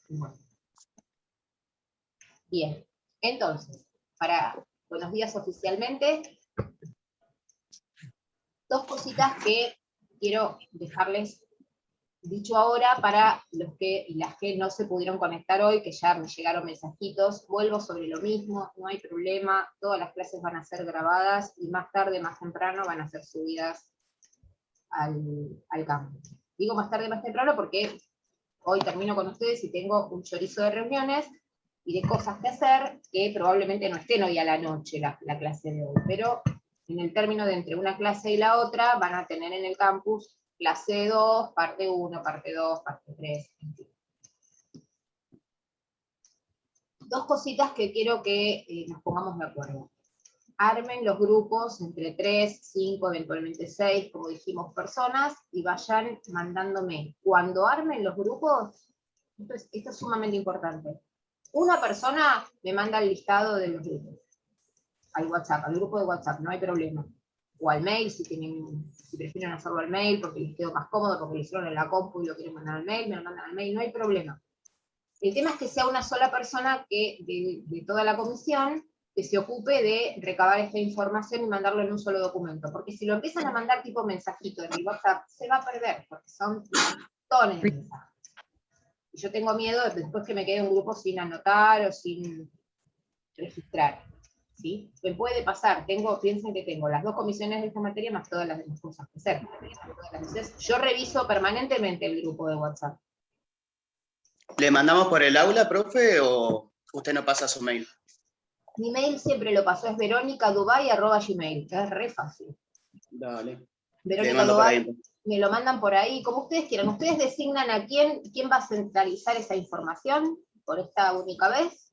Bueno. Bien, entonces, buenos días oficialmente, dos cositas que quiero dejarles dicho ahora para los que y las que no se pudieron conectar hoy, que ya me llegaron mensajitos. Vuelvo sobre lo mismo, no hay problema, todas las clases van a ser grabadas y más tarde, más temprano, van a ser subidas al campus. Digo más tarde, más temprano porque hoy termino con ustedes y tengo un chorizo de reuniones y de cosas que hacer, que probablemente no estén hoy a la noche la clase de hoy, pero en el término de entre una clase y la otra van a tener en el campus clase 2, parte 1, parte 2, parte 3, en fin. Dos cositas que quiero que nos pongamos de acuerdo. Armen los grupos entre 3, 5, eventualmente 6, como dijimos, personas, y vayan mandándome. Cuando armen los grupos, esto es sumamente importante. Una persona me manda el listado de los grupos. Al WhatsApp, al grupo de WhatsApp, no hay problema. O al mail, si prefieren hacerlo al mail, porque les quedó más cómodo, porque lo hicieron en la compu y lo quieren mandar al mail, me lo mandan al mail, no hay problema. El tema es que sea una sola persona de toda la comisión que se ocupe de recabar esta información y mandarlo en un solo documento. Porque si lo empiezan a mandar tipo mensajito en el WhatsApp, se va a perder, porque son tones de mensajes. Y yo tengo miedo de después que me quede un grupo sin anotar o sin registrar. ¿Sí? Me puede pasar, piensen que tengo las 2 comisiones de esta materia más todas las demás cosas que hacer. Entonces, yo reviso permanentemente el grupo de WhatsApp. ¿Le mandamos por el aula, profe, o usted no pasa su mail? Mi mail siempre lo pasó, es veronicadubay@gmail, es re fácil. Dale. Verónica Dubay, me lo mandan por ahí, como ustedes quieran. Ustedes designan a quién va a centralizar esa información por esta única vez,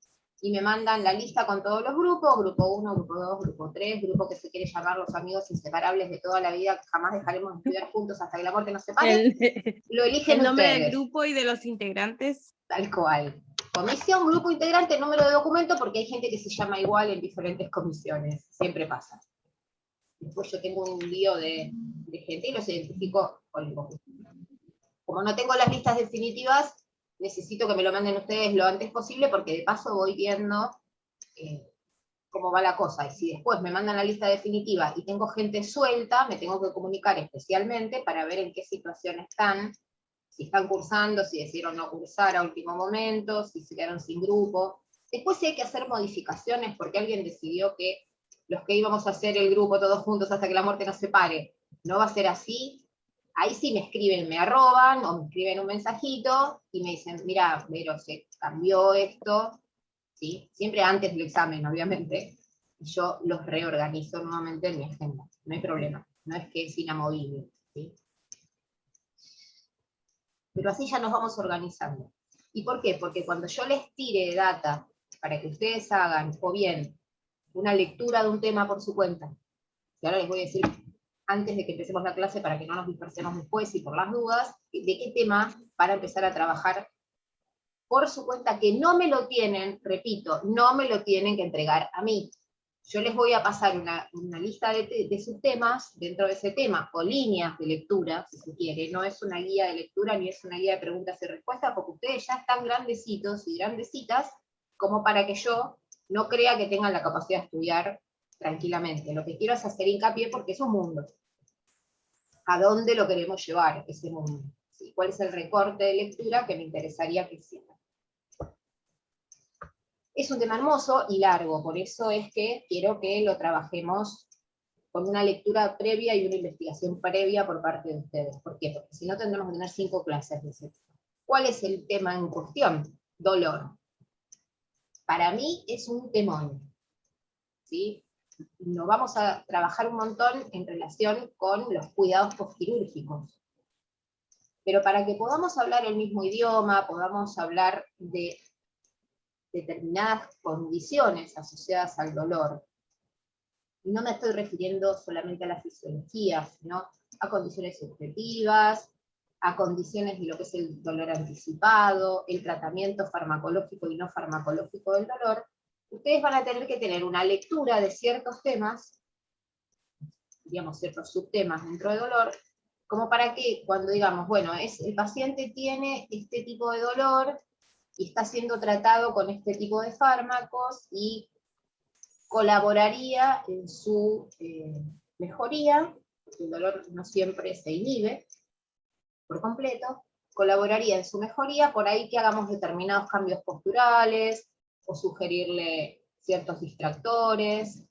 y me mandan la lista con todos los grupos, grupo 1, grupo 2, grupo 3, grupo que se quiere llamar los amigos inseparables de toda la vida, que jamás dejaremos de estudiar juntos hasta que la muerte nos separe. Lo eligen el nombre ustedes. del grupo y de los integrantes. Tal cual. Comisión, grupo integrante, número de documento, porque hay gente que se llama igual en diferentes comisiones. Siempre pasa. Después yo tengo un lío de gente y los identifico con el grupo. Como no tengo las listas definitivas, necesito que me lo manden ustedes lo antes posible, porque de paso voy viendo cómo va la cosa. Y si después me mandan la lista definitiva y tengo gente suelta, me tengo que comunicar especialmente para ver en qué situación están, si están cursando, si decidieron no cursar a último momento, si se quedaron sin grupo. Después si hay que hacer modificaciones porque alguien decidió que los que íbamos a hacer el grupo todos juntos hasta que la muerte nos separe, no va a ser así, ahí sí me escriben, me arroban, o me escriben un mensajito, y me dicen, mira, Vero, se cambió esto, ¿sí? Siempre antes del examen, obviamente, y yo los reorganizo nuevamente en mi agenda, no hay problema, no es que es inamovible, ¿sí? Pero así ya nos vamos organizando. ¿Y por qué? Porque cuando yo les tire data para que ustedes hagan, o bien, una lectura de un tema por su cuenta, y ahora les voy a decir, antes de que empecemos la clase, para que no nos dispersemos después y por las dudas, de qué tema para empezar a trabajar por su cuenta, que no me lo tienen, repito, no me lo tienen que entregar a mí. Yo les voy a pasar una lista de sus temas dentro de ese tema, o líneas de lectura, si se quiere. No es una guía de lectura, ni es una guía de preguntas y respuestas, porque ustedes ya están grandecitos y grandecitas como para que yo no crea que tengan la capacidad de estudiar tranquilamente. Lo que quiero es hacer hincapié porque es un mundo. ¿A dónde lo queremos llevar ese mundo? ¿Sí? ¿Cuál es el recorte de lectura que me interesaría que hiciera? Es un tema hermoso y largo, por eso es que quiero que lo trabajemos con una lectura previa y una investigación previa por parte de ustedes. ¿Por qué? Porque si no tendremos que tener 5 clases de ese tema. ¿Cuál es el tema en cuestión? Dolor. Para mí es un temón, ¿sí? Nos vamos a trabajar un montón en relación con los cuidados postquirúrgicos. Pero para que podamos hablar el mismo idioma, podamos hablar de determinadas condiciones asociadas al dolor, y no me estoy refiriendo solamente a la fisiología, sino a condiciones subjetivas, a condiciones de lo que es el dolor anticipado, el tratamiento farmacológico y no farmacológico del dolor, ustedes van a tener que tener una lectura de ciertos temas, digamos ciertos subtemas dentro de dolor, como para que cuando digamos, bueno, el paciente tiene este tipo de dolor, y está siendo tratado con este tipo de fármacos y colaboraría en su mejoría, porque el dolor no siempre se inhibe por completo, colaboraría en su mejoría, por ahí que hagamos determinados cambios posturales, o sugerirle ciertos distractores.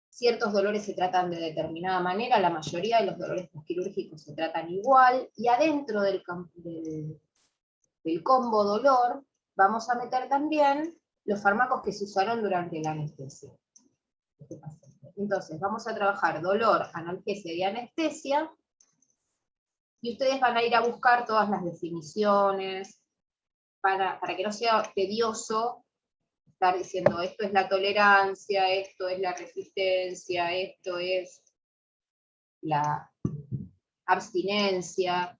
Ciertos dolores se tratan de determinada manera, la mayoría de los dolores postquirúrgicos se tratan igual, y adentro del combo dolor vamos a meter también los fármacos que se usaron durante la anestesia. Entonces vamos a trabajar dolor, analgesia y anestesia, y ustedes van a ir a buscar todas las definiciones, para que no sea tedioso estar diciendo esto es la tolerancia, esto es la resistencia, esto es la abstinencia.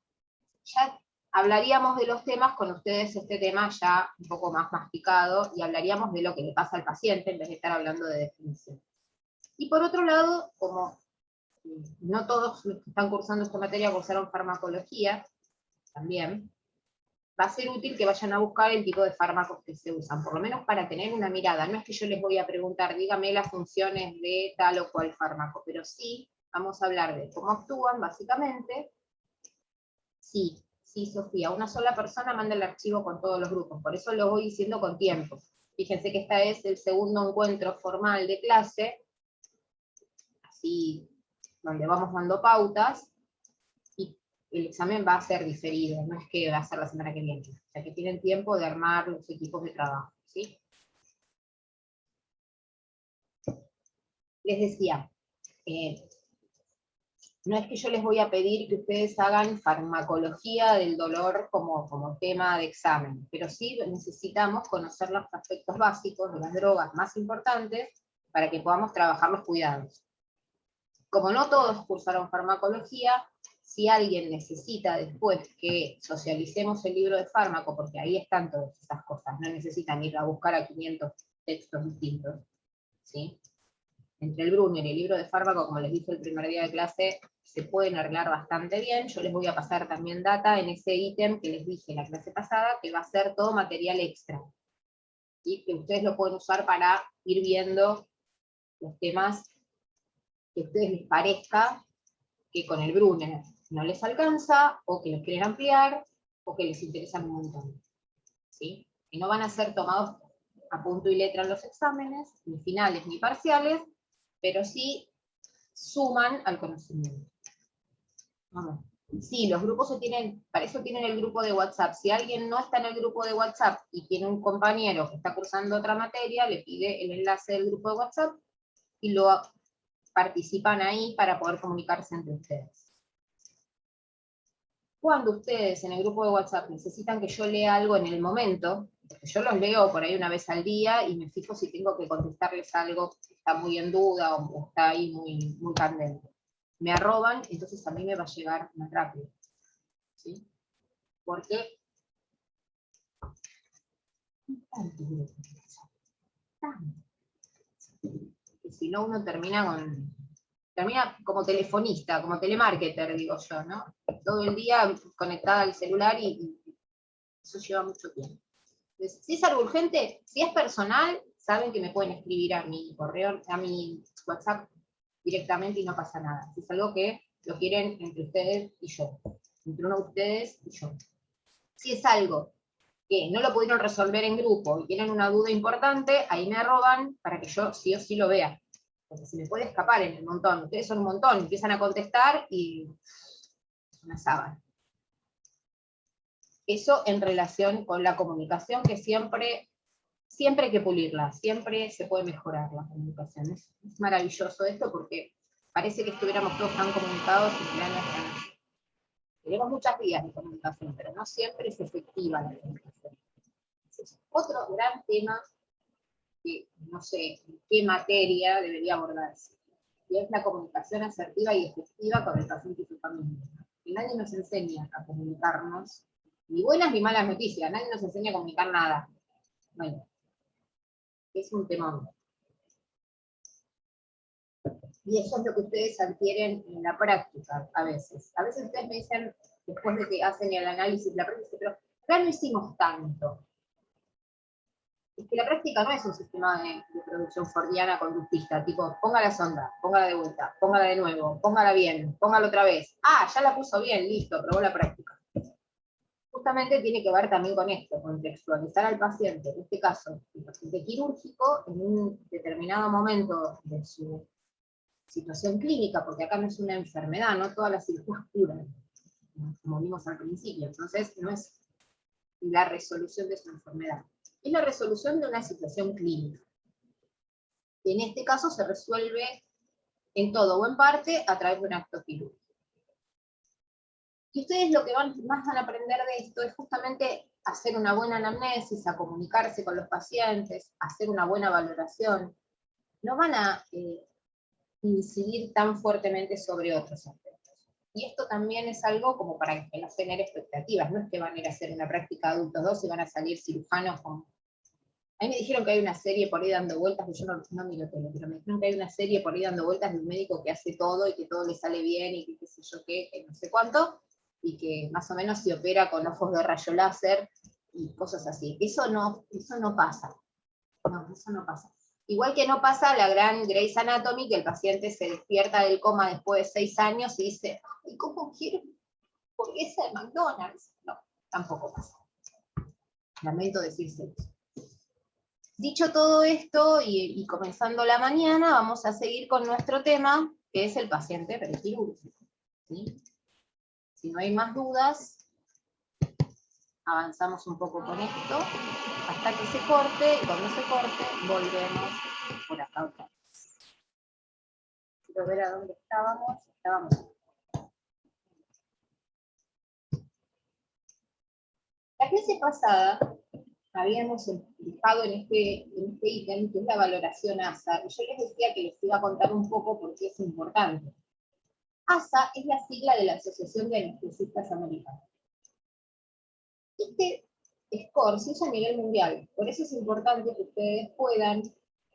Ya hablaríamos de los temas con ustedes, este tema ya un poco más masticado, y hablaríamos de lo que le pasa al paciente en vez de estar hablando de definición. Y por otro lado, como no todos los que están cursando esta materia cursaron farmacología, también, va a ser útil que vayan a buscar el tipo de fármacos que se usan, por lo menos para tener una mirada. No es que yo les voy a preguntar, dígame las funciones de tal o cual fármaco, pero sí vamos a hablar de cómo actúan, básicamente. Sí, Sofía, una sola persona manda el archivo con todos los grupos, por eso lo voy diciendo con tiempo. Fíjense que esta es el segundo encuentro formal de clase, así, donde vamos dando pautas, y el examen va a ser diferido, no es que va a ser la semana que viene, o sea que tienen tiempo de armar los equipos de trabajo, ¿sí? Les decía, no es que yo les voy a pedir que ustedes hagan farmacología del dolor como tema de examen, pero sí necesitamos conocer los aspectos básicos de las drogas más importantes para que podamos trabajar los cuidados. Como no todos cursaron farmacología, si alguien necesita después que socialicemos el libro de fármaco, porque ahí están todas esas cosas, no necesitan ir a buscar a 500 textos distintos, ¿sí? Entre el Brunner y el libro de fármaco, como les dije el primer día de clase, se pueden arreglar bastante bien. Yo les voy a pasar también data en ese ítem que les dije en la clase pasada, que va a ser todo material extra, ¿sí? Que ustedes lo pueden usar para ir viendo los temas que a ustedes les parezca que con el Brunner no les alcanza, o que los quieren ampliar, o que les interesan un montón, ¿sí? Que no van a ser tomados a punto y letra en los exámenes, ni finales ni parciales, pero sí suman al conocimiento. Vamos. Sí, los grupos se tienen, para eso tienen el grupo de WhatsApp. Si alguien no está en el grupo de WhatsApp y tiene un compañero que está cursando otra materia, le pide el enlace del grupo de WhatsApp y lo participan ahí para poder comunicarse entre ustedes. Cuando ustedes en el grupo de WhatsApp necesitan que yo lea algo en el momento, porque yo los leo por ahí una vez al día y me fijo si tengo que contestarles algo que está muy en duda o está ahí muy, muy candente. Me arroban, entonces a mí me va a llegar más rápido, ¿sí? Porque si no uno termina como telefonista, como telemarketer, digo yo, ¿no? Todo el día conectada al celular y eso lleva mucho tiempo. Entonces, si es algo urgente, si es personal, saben que me pueden escribir a mi correo, a mi WhatsApp directamente y no pasa nada. Si es algo que lo quieren entre ustedes y yo, entre uno de ustedes y yo. Si es algo que no lo pudieron resolver en grupo y tienen una duda importante, ahí me arroban para que yo sí o sí lo vea. Porque se me puede escapar en el montón. Ustedes son un montón, empiezan a contestar y es una sábana. Eso en relación con la comunicación, que siempre hay que pulirla, siempre se puede mejorar la comunicación. Es maravilloso esto porque parece que estuviéramos todos tan comunicados y ya no están así. Tenemos muchas vías de comunicación, pero no siempre es efectiva la comunicación. Es otro gran tema que no sé en qué materia debería abordarse, y es la comunicación asertiva y efectiva con el paciente y su familia. Y nadie nos enseña a comunicarnos, ni buenas ni malas noticias, nadie nos enseña a comunicar nada. Bueno, es un temón. Y eso es lo que ustedes adquieren en la práctica, a veces. A veces ustedes me dicen, después de que hacen el análisis, la práctica, pero Acá no hicimos tanto. Es que la práctica no es un sistema de producción fordiana conductista, tipo, ponga la sonda, póngala de vuelta, póngala de nuevo, póngala bien, póngala otra vez. Ah, ya la puso bien, listo, probó la práctica. Justamente tiene que ver también con esto, contextualizar al paciente, en este caso, el paciente quirúrgico, en un determinado momento de su situación clínica, porque acá no es una enfermedad, no todas las cirugías curan, como vimos al principio, entonces no es la resolución de su enfermedad, es la resolución de una situación clínica. Y en este caso se resuelve en todo o en parte a través de un acto quirúrgico. Y ustedes lo que más van a aprender de esto es justamente hacer una buena anamnesis, a comunicarse con los pacientes, hacer una buena valoración. No van a incidir tan fuertemente sobre otros aspectos. Y esto también es algo como para que no genere expectativas, no es que van a ir a hacer una práctica adultos 2 y van a salir cirujanos con... A mí me dijeron que hay una serie por ahí dando vueltas, que yo no miro tele, pero me dijeron que hay una serie por ahí dando vueltas de un médico que hace todo y que todo le sale bien y que qué sé yo qué, que no sé cuánto, y que más o menos se opera con ojos de rayo láser y cosas así. Eso no pasa. No, eso no pasa. Igual que no pasa la gran Grey's Anatomy, que el paciente se despierta del coma después de 6 años y dice, ay, ¿cómo quiero hamburguesa de McDonald's? No, tampoco pasa. Lamento decirse eso. Dicho todo esto, y comenzando la mañana, vamos a seguir con nuestro tema, que es el paciente prequirúrgico. ¿Sí? Si no hay más dudas, avanzamos un poco con esto, hasta que se corte, y cuando se corte, volvemos por acá otra vez. Quiero ver a dónde estábamos. La clase pasada habíamos fijado en este ítem, que es la valoración ASA, y yo les decía que les iba a contar un poco por qué es importante. ASA es la sigla de la Asociación de Anestesistas Americanos. Este score se usa a nivel mundial, por eso es importante que ustedes puedan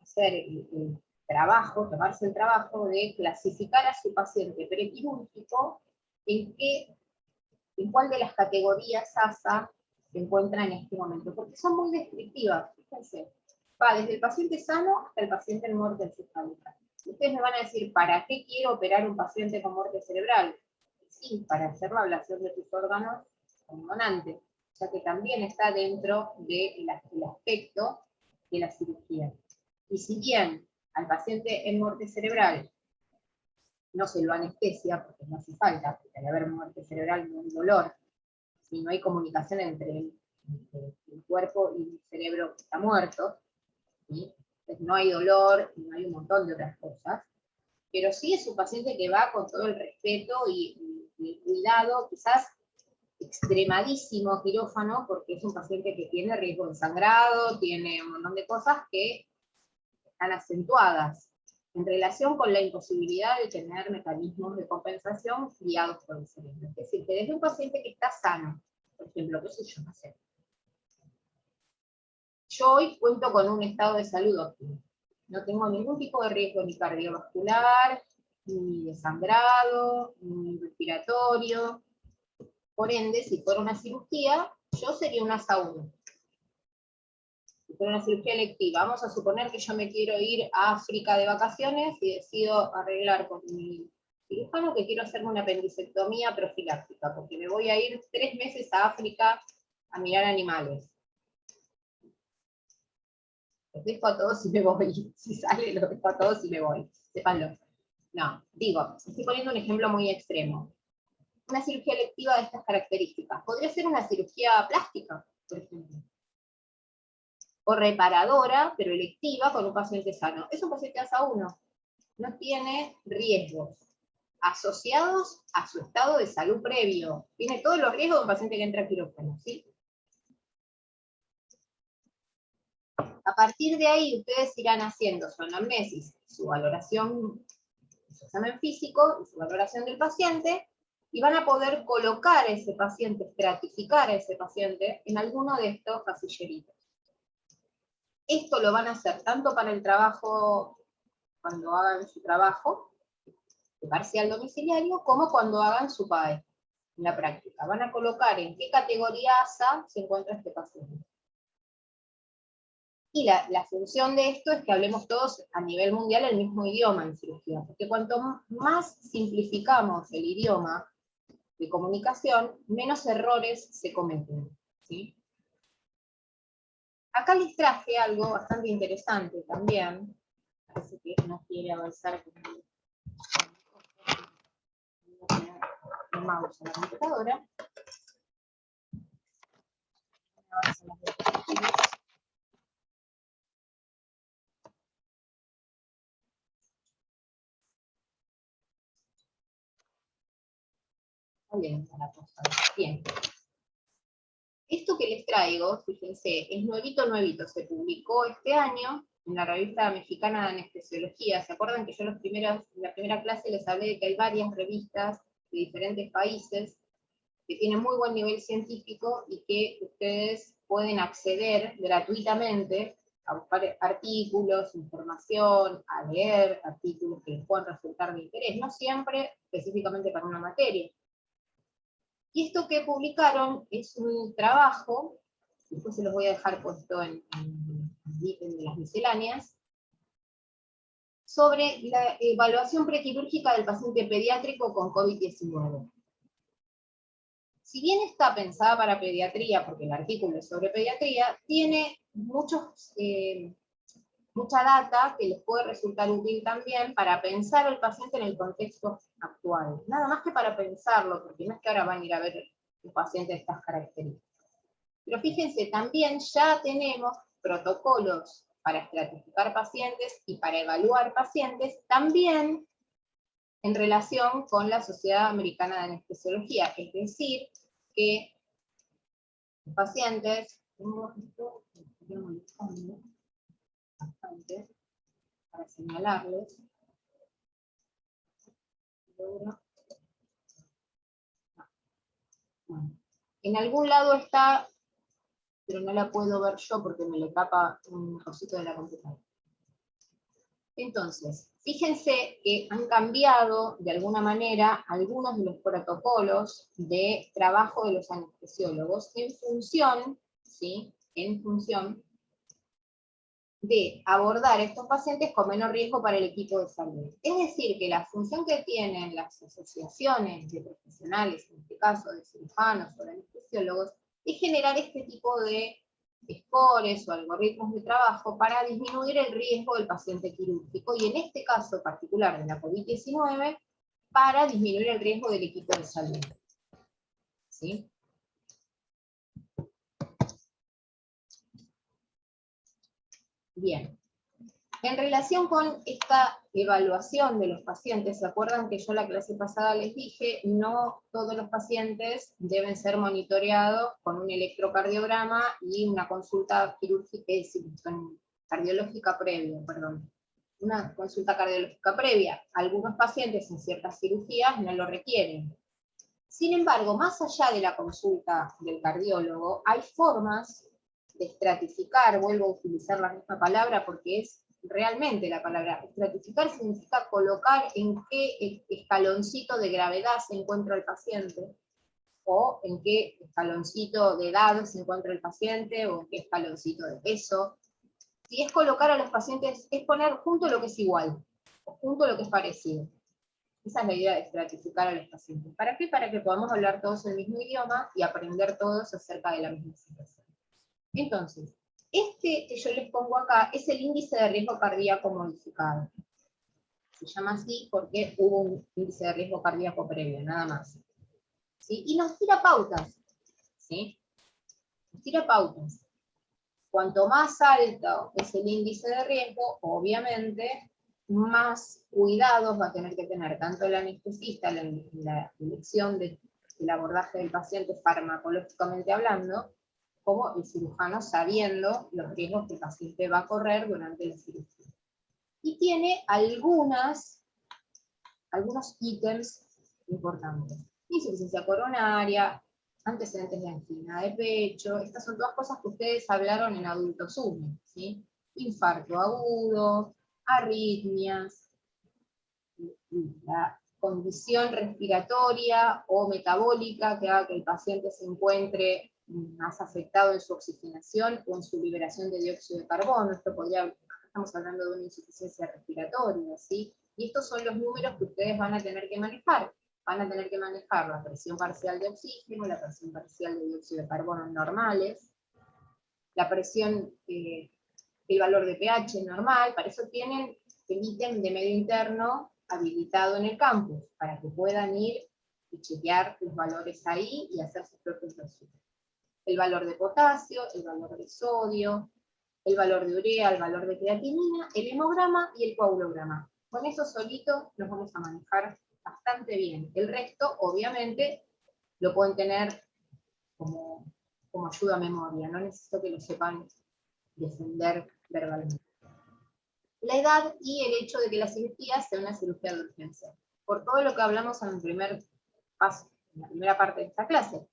hacer el trabajo, tomarse el trabajo de clasificar a su paciente prequirúrgico en cuál de las categorías ASA se encuentra en este momento, porque son muy descriptivas, fíjense. Va desde el paciente sano hasta el paciente en muerte encefálica. Ustedes me van a decir, ¿para qué quiero operar un paciente con muerte cerebral? Sí, para hacer la ablación de sus órganos como donante, ya que también está dentro del aspecto de la cirugía. Y si bien al paciente en muerte cerebral no se lo anestesia, porque no hace falta, porque al haber muerte cerebral no hay dolor, si no hay comunicación entre el cuerpo y el cerebro que está muerto, ¿sí? Entonces no hay dolor, y no hay un montón de otras cosas, pero sí es un paciente que va con todo el respeto y el cuidado, quizás extremadísimo quirófano, porque es un paciente que tiene riesgo de sangrado, tiene un montón de cosas que están acentuadas en relación con la imposibilidad de tener mecanismos de compensación guiados por el cerebro. Es decir, que desde un paciente que está sano, por ejemplo, qué sé yo, no sé. Yo hoy cuento con un estado de salud óptimo. No tengo ningún tipo de riesgo ni cardiovascular, ni de sangrado, ni respiratorio. Por ende, si fuera una cirugía, yo sería una ASA 1. Si fuera una cirugía electiva, vamos a suponer que yo me quiero ir a África de vacaciones y decido arreglar con mi cirujano que quiero hacerme una apendicectomía profiláctica, porque me voy a ir 3 meses a África a mirar animales. Los dejo a todos y me voy. Si sale, los dejo a todos y me voy. Sépanlo. No, digo, estoy poniendo un ejemplo muy extremo. Una cirugía electiva de estas características. Podría ser una cirugía plástica, por ejemplo. O reparadora, pero electiva, con un paciente sano. Es un paciente ASA 1. No tiene riesgos asociados a su estado de salud previo. Tiene todos los riesgos de un paciente que entra a quirófano, ¿sí? A partir de ahí, ustedes irán haciendo su anamnesis, su valoración, su examen físico y su valoración del paciente, y van a poder colocar a ese paciente, estratificar a ese paciente en alguno de estos casilleritos. Esto lo van a hacer tanto para el trabajo, cuando hagan su trabajo, de parcial domiciliario, como cuando hagan su PAE. en la práctica. Van a colocar en qué categoría ASA se encuentra este paciente. Y la función de esto es que hablemos todos a nivel mundial el mismo idioma en cirugía, porque cuanto más simplificamos el idioma de comunicación, menos errores se cometen, ¿sí? Acá les traje algo bastante interesante también. Parece que no quiere avanzar con el mouse en la computadora. Avanzan las diapositivas. Está lenta la cosa. Bien. Esto que les traigo, fíjense, es nuevito, se publicó este año en la revista mexicana de anestesiología. ¿Se acuerdan que yo en la primera clase les hablé de que hay varias revistas de diferentes países que tienen muy buen nivel científico y que ustedes pueden acceder gratuitamente a buscar artículos, información, a leer artículos que les puedan resultar de interés, no siempre específicamente para una materia. Y esto que publicaron es un trabajo, después se los voy a dejar puesto en las misceláneas, sobre la evaluación prequirúrgica del paciente pediátrico con COVID-19. Si bien está pensada para pediatría, porque el artículo es sobre pediatría, tiene mucha data que les puede resultar útil también para pensar al paciente en el contexto actual. Nada más que para pensarlo, porque no es que ahora van a ir a ver un paciente de estas características. Pero fíjense, también ya tenemos protocolos para estratificar pacientes y para evaluar pacientes, también en relación con la Sociedad Americana de Anestesiología, es decir, que los pacientes, para señalarles, en algún lado está, pero no la puedo ver yo porque me le tapa un cosito de la computadora. Entonces, fíjense que han cambiado de alguna manera algunos de los protocolos de trabajo de los anestesiólogos en función, ¿sí? En función de abordar a estos pacientes con menor riesgo para el equipo de salud. Es decir, que la función que tienen las asociaciones de profesionales, en este caso de cirujanos o de anestesiólogos, es generar este tipo de scores o algoritmos de trabajo para disminuir el riesgo del paciente quirúrgico, y en este caso particular de la COVID-19, para disminuir el riesgo del equipo de salud. ¿Sí? Bien. En relación con esta evaluación de los pacientes, ¿se acuerdan que yo la clase pasada les dije, no todos los pacientes deben ser monitoreados con un electrocardiograma y una consulta cardiológica previa, perdón. Una consulta cardiológica previa. Algunos pacientes en ciertas cirugías no lo requieren. Sin embargo, más allá de la consulta del cardiólogo, hay formas de estratificar, vuelvo a utilizar la misma palabra porque es realmente la palabra. Estratificar significa colocar en qué escaloncito de gravedad se encuentra el paciente, o en qué escaloncito de edad se encuentra el paciente, o en qué escaloncito de peso. Si es colocar a los pacientes, es poner junto lo que es igual, o junto lo que es parecido. Esa es la idea de estratificar a los pacientes. ¿Para qué? Para que podamos hablar todos el mismo idioma y aprender todos acerca de la misma situación. Entonces, este que yo les pongo acá es el índice de riesgo cardíaco modificado. Se llama así porque hubo un índice de riesgo cardíaco previo, nada más. ¿Sí? Y nos tira pautas. ¿Sí? Nos tira pautas. Cuanto más alto es el índice de riesgo, obviamente, más cuidados va a tener que tener tanto el anestesista en la elección del abordaje del paciente farmacológicamente hablando, como el cirujano sabiendo los riesgos que el paciente va a correr durante la cirugía. Y tiene algunos ítems importantes. Insuficiencia coronaria, antecedentes de angina de pecho, estas son todas cosas que ustedes hablaron en adultos 1, ¿sí? Infarto agudo, arritmias, la condición respiratoria o metabólica que haga que el paciente se encuentre más afectado en su oxigenación o en su liberación de dióxido de carbono. Estamos hablando de una insuficiencia respiratoria, ¿sí? Y estos son los números que ustedes van a tener que manejar. Van a tener que manejar la presión parcial de oxígeno, la presión parcial de dióxido de carbono normales, la presión, el valor de pH normal. Para eso tienen el ítem de medio interno habilitado en el campus, para que puedan ir y chequear los valores ahí y hacer sus propios resultados. El valor de potasio, el valor de sodio, el valor de urea, el valor de creatinina, el hemograma y el coagulograma. Con eso solito nos vamos a manejar bastante bien. El resto, obviamente, lo pueden tener como ayuda a memoria, no necesito que lo sepan defender verbalmente. La edad y el hecho de que la cirugía sea una cirugía de urgencia. Por todo lo que hablamos en el primer paso, en la primera parte de esta clase,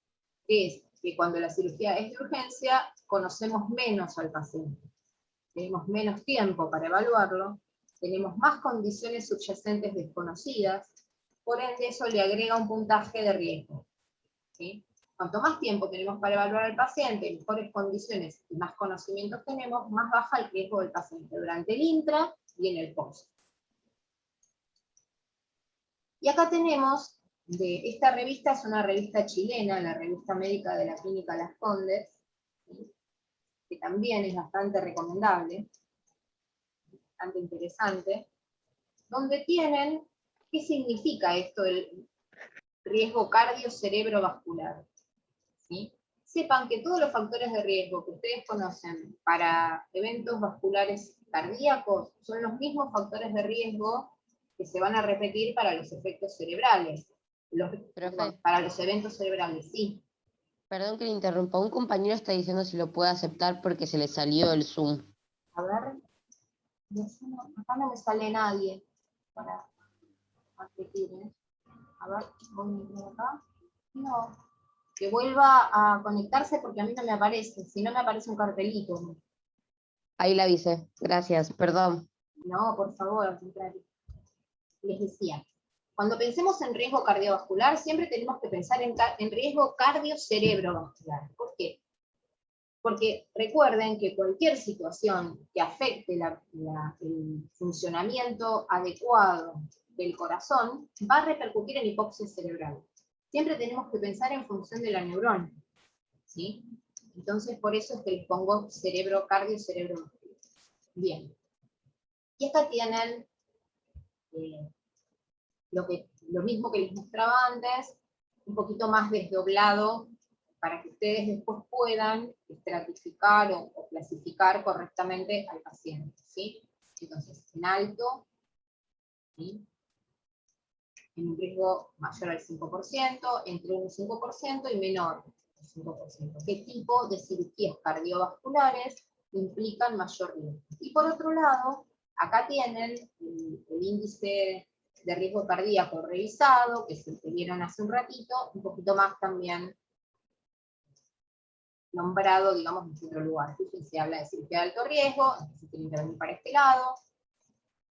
que es que cuando la cirugía es de urgencia, conocemos menos al paciente. Tenemos menos tiempo para evaluarlo, tenemos más condiciones subyacentes desconocidas, por ende eso le agrega un puntaje de riesgo, ¿sí? Cuanto más tiempo tenemos para evaluar al paciente, mejores condiciones y más conocimientos tenemos, más baja el riesgo del paciente durante el intra y en el post. Y acá tenemos, esta revista es una revista chilena, la revista médica de la Clínica Las Condes, ¿sí? Que también es bastante recomendable, bastante interesante, donde tienen qué significa esto del riesgo cardio-cerebrovascular. ¿Sí? Sepan que todos los factores de riesgo que ustedes conocen para eventos vasculares cardíacos son los mismos factores de riesgo que se van a repetir para los efectos cerebrales. Para los eventos cerebrales, sí. Perdón que le interrumpa, un compañero está diciendo si lo puede aceptar porque se le salió el Zoom. A ver, acá no me sale nadie para repetir, ¿eh? A ver, voy acá. No. Que vuelva a conectarse porque a mí no me aparece, si no me aparece un cartelito. Ahí la avisé, gracias, perdón. No, por favor, al contrario. Les decía, cuando pensemos en riesgo cardiovascular, siempre tenemos que pensar en riesgo cardio-cerebrovascular. ¿Por qué? Porque recuerden que cualquier situación que afecte el funcionamiento adecuado del corazón va a repercutir en hipoxia cerebral. Siempre tenemos que pensar en función de la neurona, ¿sí? Entonces, por eso es que les pongo cerebro, cardio, cerebro. Bien. Y acá tienen lo mismo que les mostraba antes, un poquito más desdoblado, para que ustedes después puedan estratificar o clasificar correctamente al paciente, ¿sí? Entonces, en alto, ¿sí? En un riesgo mayor al 5%, entre un 5% y menor al 5%. ¿Qué tipo de cirugías cardiovasculares implican mayor riesgo? Y por otro lado, acá tienen el índice de riesgo cardíaco revisado, que es el que vieron hace un ratito, un poquito más también nombrado, digamos, en otro lugar. Fíjense, habla de cirugía de alto riesgo, entonces tienen que venir para este lado.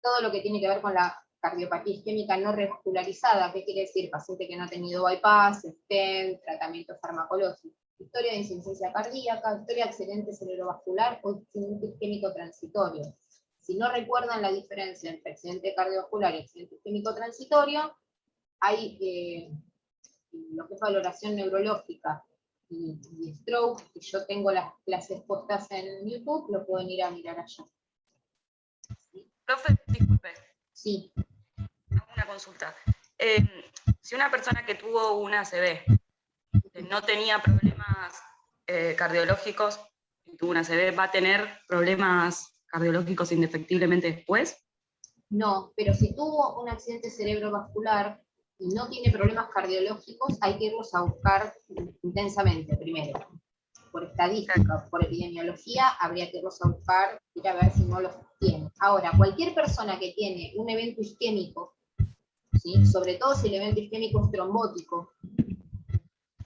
Todo lo que tiene que ver con la cardiopatía isquémica no revascularizada, ¿qué quiere decir? Paciente que no ha tenido bypass, stent, tratamiento farmacológico, historia de insuficiencia cardíaca, historia de accidente cerebrovascular o accidente isquémico transitorio. Si no recuerdan la diferencia entre accidente cardiovascular y accidente isquémico transitorio, hay lo que es valoración neurológica y stroke, que yo tengo las clases postas en YouTube, lo pueden ir a mirar allá. ¿Sí? Profe, disculpe. Sí. Hago una consulta. Si una persona que tuvo una ACV no tenía problemas cardiológicos y tuvo una ACV, ¿va a tener problemas cardiológicos indefectiblemente después? No, pero si tuvo un accidente cerebrovascular y no tiene problemas cardiológicos, hay que irlos a buscar intensamente primero. Por estadística, por epidemiología, habría que irlos a buscar, ir a ver si no los tiene. Ahora, cualquier persona que tiene un evento isquémico, ¿sí? Sobre todo si el evento isquémico es trombótico,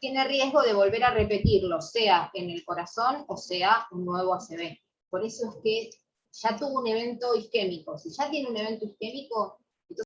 tiene riesgo de volver a repetirlo, sea en el corazón o sea un nuevo ACV. Por eso es que ya tuvo un evento isquémico. Si ya tiene un evento isquémico,